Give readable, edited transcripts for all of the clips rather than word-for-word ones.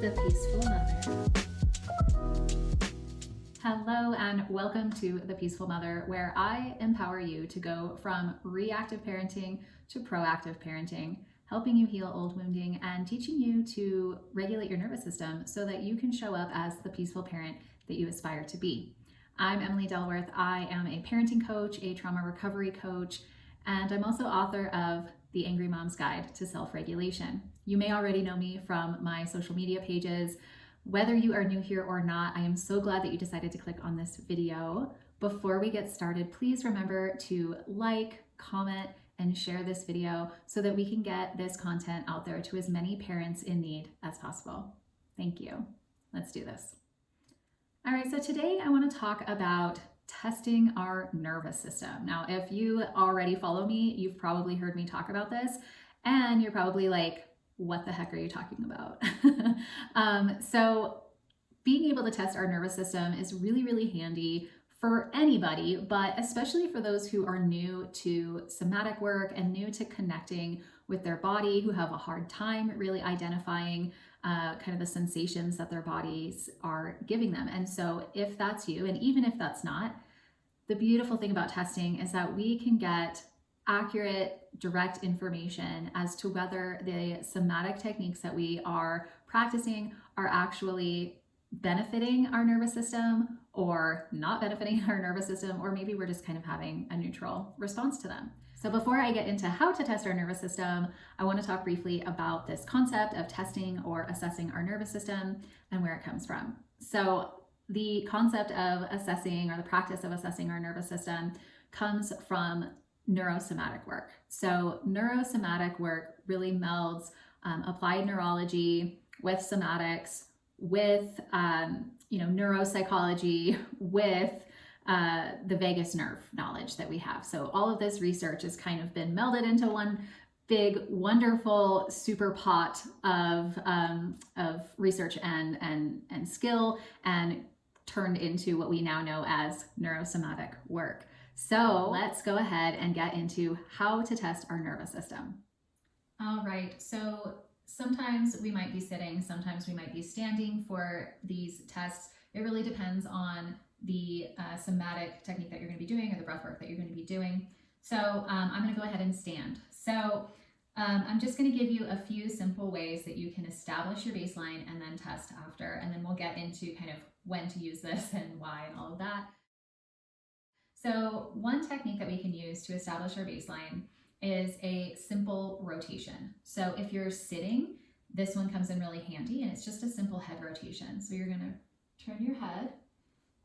The Peaceful Mother. Hello and welcome to The Peaceful Mother, where I empower you to go from reactive parenting to proactive parenting, helping you heal old wounding and teaching you to regulate your nervous system so that you can show up as the peaceful parent that you aspire to be. I'm Emily Delworth. I am a parenting coach, a trauma recovery coach, and I'm also author of The Angry Mom's Guide to Self-Regulation. You may already know me from my social media pages. Whether you are new here or not, I am so glad that you decided to click on this video. Before we get started, please remember to like, comment, and share this video so that we can get this content out there to as many parents in need as possible. Thank you. Let's do this. All right, so today I want to talk about testing our nervous system. Now, if you already follow me, you've probably heard me talk about this, and you're probably like, what the heck are you talking about? So being able to test our nervous system is really, really handy for anybody, but especially for those who are new to somatic work and new to connecting with their body, who have a hard time really identifying kind of the sensations that their bodies are giving them. And so if that's you, and even if that's not, the beautiful thing about testing is that we can get accurate, direct information as to whether the somatic techniques that we are practicing are actually benefiting our nervous system or not benefiting our nervous system, or maybe we're just kind of having a neutral response to them. So before I get into how to test our nervous system, I want to talk briefly about this concept of testing or assessing our nervous system and where it comes from. So the concept of assessing, or the practice of assessing our nervous system, comes from neurosomatic work. So neurosomatic work really melds applied neurology with somatics, with neuropsychology, with the vagus nerve knowledge that we have. So all of this research has kind of been melded into one big, wonderful super pot of research and skill, and turned into what we now know as neurosomatic work. So let's go ahead and get into how to test our nervous system. All right, so sometimes we might be sitting, sometimes we might be standing for these tests. It really depends on the somatic technique that you're going to be doing or the breath work that you're going to be doing. So I'm going to go ahead and stand. So I'm just going to give you a few simple ways that you can establish your baseline and then test after, and then we'll get into kind of when to use this and why and all of that. So one technique that we can use to establish our baseline is a simple rotation. So if you're sitting, this one comes in really handy, and it's just a simple head rotation. So you're going to turn your head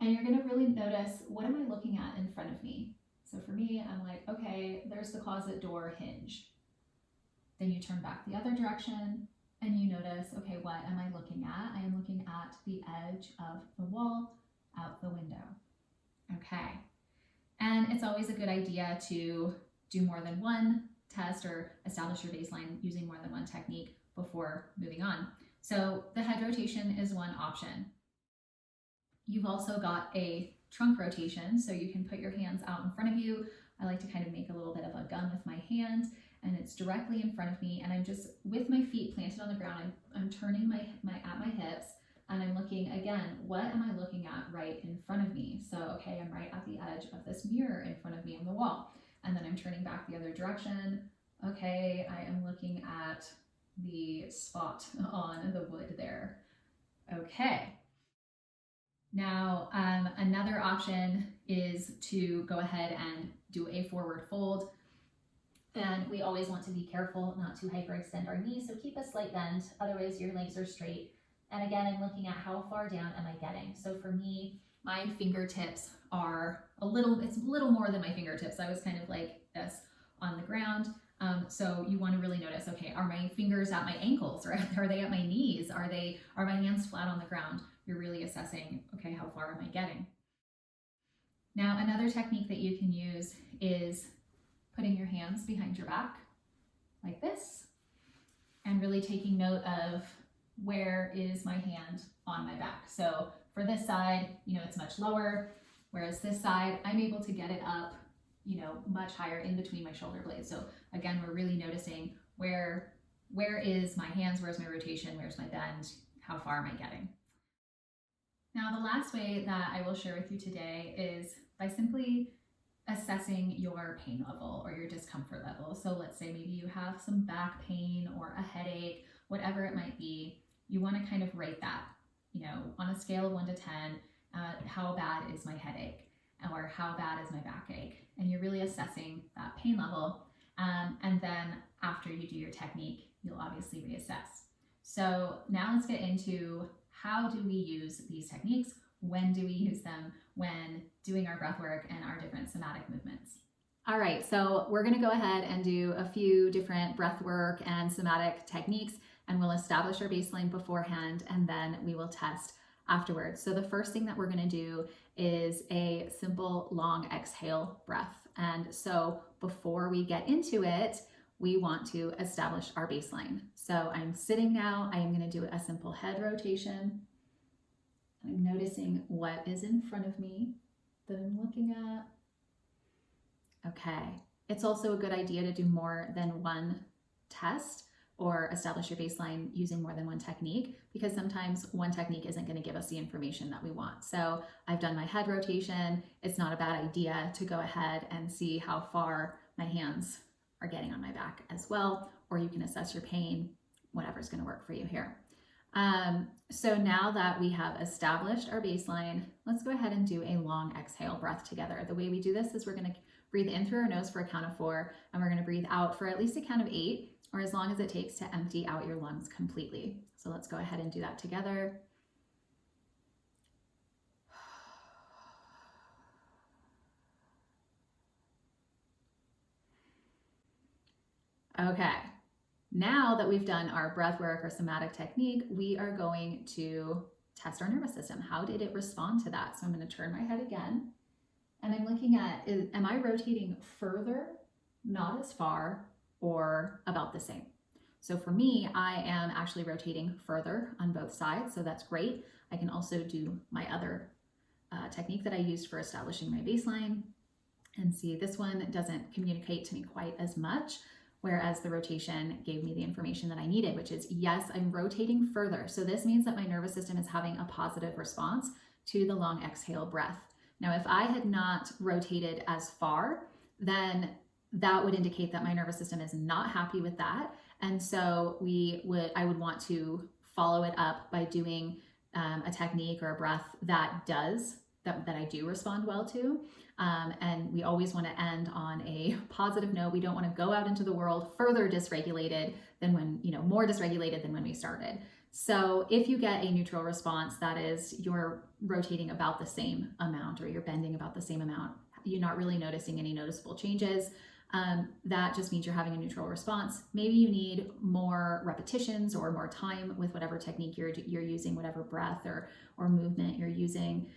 and you're going to really notice, what am I looking at in front of me? So for me, I'm like, okay, there's the closet door hinge. Then you turn back the other direction and you notice, okay, what am I looking at? I am looking at the edge of the wall out the window. Okay. And it's always a good idea to do more than one test or establish your baseline using more than one technique before moving on. So the head rotation is one option. You've also got a trunk rotation, so you can put your hands out in front of you. I like to kind of make a little bit of a gun with my hand, and it's directly in front of me, and I'm just, with my feet planted on the ground, I'm turning my at my hips, and I'm looking, again, what am I looking at right in front of me? So, okay, I'm right at the edge of this mirror in front of me on the wall. And then I'm turning back the other direction. Okay, I am looking at the spot on the wood there. Okay. Now, another option is to go ahead and do a forward fold. And we always want to be careful not to hyperextend our knees, so keep a slight bend, otherwise your legs are straight. And again, I'm looking at how far down am I getting. So for me, my fingertips are it's a little more than my fingertips. I was kind of like this on the ground. So you want to really notice, okay, are my fingers at my ankles, or are they at my knees? Are my hands flat on the ground? You're really assessing, okay, how far am I getting? Now, another technique that you can use is putting your hands behind your back like this, and really taking note of, where is my hand on my back? So for this side, it's much lower, whereas this side, I'm able to get it up, much higher in between my shoulder blades. So again, we're really noticing where is my hands, where's my rotation, where's my bend, how far am I getting? Now, the last way that I will share with you today is by simply assessing your pain level or your discomfort level. So let's say maybe you have some back pain or a headache, whatever it might be. You want to kind of rate that, on a scale of 1 to 10, how bad is my headache or how bad is my backache? And you're really assessing that pain level. And then after you do your technique, you'll obviously reassess. So now let's get into how do we use these techniques? When do we use them? When doing our breath work and our different somatic movements. All right, so we're going to go ahead and do a few different breath work and somatic techniques, and we'll establish our baseline beforehand, and then we will test afterwards. So the first thing that we're going to do is a simple long exhale breath. And so before we get into it, we want to establish our baseline. So I'm sitting now. I am going to do a simple head rotation. I'm noticing what is in front of me that I'm looking at. Okay. It's also a good idea to do more than one test or establish your baseline using more than one technique, because sometimes one technique isn't going to give us the information that we want. So I've done my head rotation. It's not a bad idea to go ahead and see how far my hands are getting on my back as well, or you can assess your pain, whatever's going to work for you here. So now that we have established our baseline, let's go ahead and do a long exhale breath together. The way we do this is we're going to breathe in through our nose for a count of 4, and we're going to breathe out for at least a count of 8, or as long as it takes to empty out your lungs completely. So let's go ahead and do that together. Okay. Now that we've done our breath work or somatic technique, we are going to test our nervous system. How did it respond to that? So I'm going to turn my head again, and I'm looking at, am I rotating further, not as far, or about the same? So for me, I am actually rotating further on both sides, so that's great. I can also do my other technique that I used for establishing my baseline, and see this one doesn't communicate to me quite as much, whereas the rotation gave me the information that I needed, which is, yes, I'm rotating further. So this means that my nervous system is having a positive response to the long exhale breath. Now, if I had not rotated as far, then that would indicate that my nervous system is not happy with that. And so I would want to follow it up by doing a technique or a breath that I do respond well to. And we always want to end on a positive note. We don't want to go out into the world further dysregulated than more dysregulated than when we started. So if you get a neutral response, that is, you're rotating about the same amount or you're bending about the same amount, you're not really noticing any noticeable changes, that just means you're having a neutral response. Maybe you need more repetitions or more time with whatever technique you're using, whatever breath or movement you're using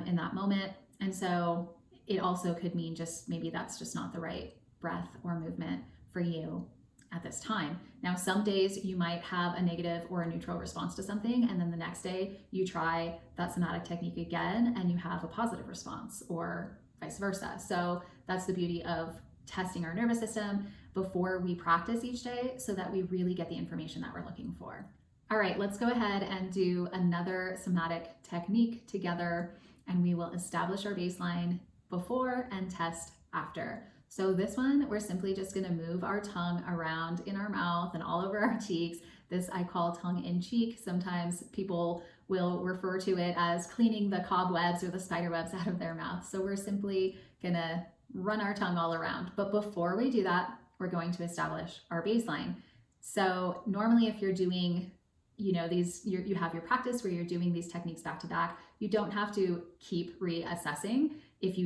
in that moment. And so it also could mean just maybe that's just not the right breath or movement for you at this time. Now, some days you might have a negative or a neutral response to something, and then the next day you try that somatic technique again and you have a positive response, or vice versa. So that's the beauty of testing our nervous system before we practice each day, so that we really get the information that we're looking for. All right, let's go ahead and do another somatic technique together, and we will establish our baseline before and test after. So this one, we're simply just going to move our tongue around in our mouth and all over our cheeks. This I call tongue in cheek. Sometimes people will refer to it as cleaning the cobwebs or the spider webs out of their mouth. So we're simply going to run our tongue all around. But before we do that, we're going to establish our baseline. So normally if you're doing you have your practice where you're doing these techniques back to back, you don't have to keep reassessing. If you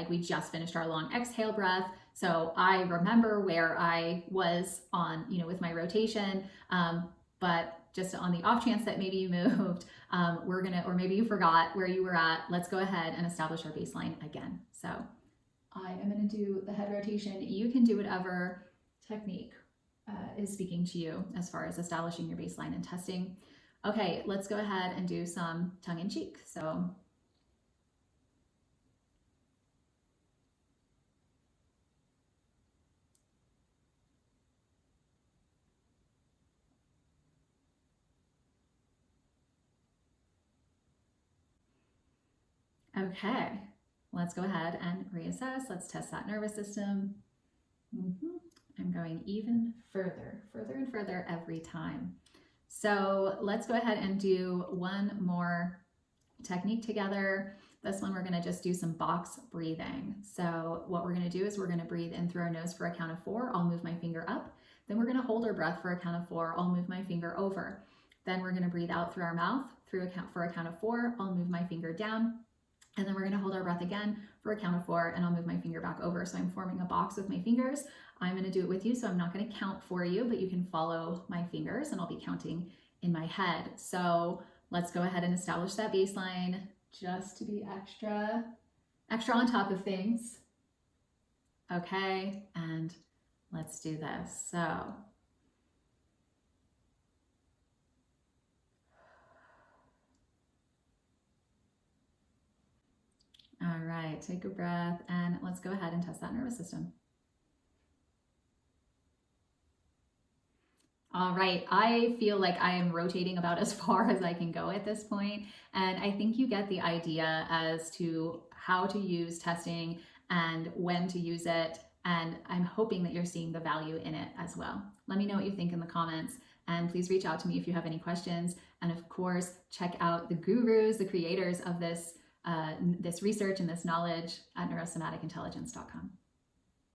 we just finished our long exhale breath. So I remember where I was on, with my rotation, but just on the off chance that maybe you moved, or maybe you forgot where you were at, let's go ahead and establish our baseline again. So I am going to do the head rotation. You can do whatever technique is speaking to you as far as establishing your baseline and testing. Okay, let's go ahead and do some tongue in cheek. So Okay, let's go ahead and reassess. Let's test that nervous system. I'm going even further and further every time. So let's go ahead and do one more technique together. This one, we're going to just do some box breathing. So what we're going to do is we're going to breathe in through our nose for a count of 4. I'll move my finger up. Then we're going to hold our breath for a count of 4. I'll move my finger over. Then we're going to breathe out through our mouth for a count of 4. I'll move my finger down. And then we're going to hold our breath again for a count of 4, and I'll move my finger back over. So I'm forming a box with my fingers. I'm going to do it with you, so I'm not going to count for you, but you can follow my fingers and I'll be counting in my head. So let's go ahead and establish that baseline just to be extra on top of things. Okay, and let's do this. So all right, take a breath and let's go ahead and test that nervous system. All right, I feel like I am rotating about as far as I can go at this point, and I think you get the idea as to how to use testing and when to use it, and I'm hoping that you're seeing the value in it as well. Let me know what you think in the comments, and please reach out to me if you have any questions, and of course, check out the gurus, the creators of this research and this knowledge at neurosomaticintelligence.com.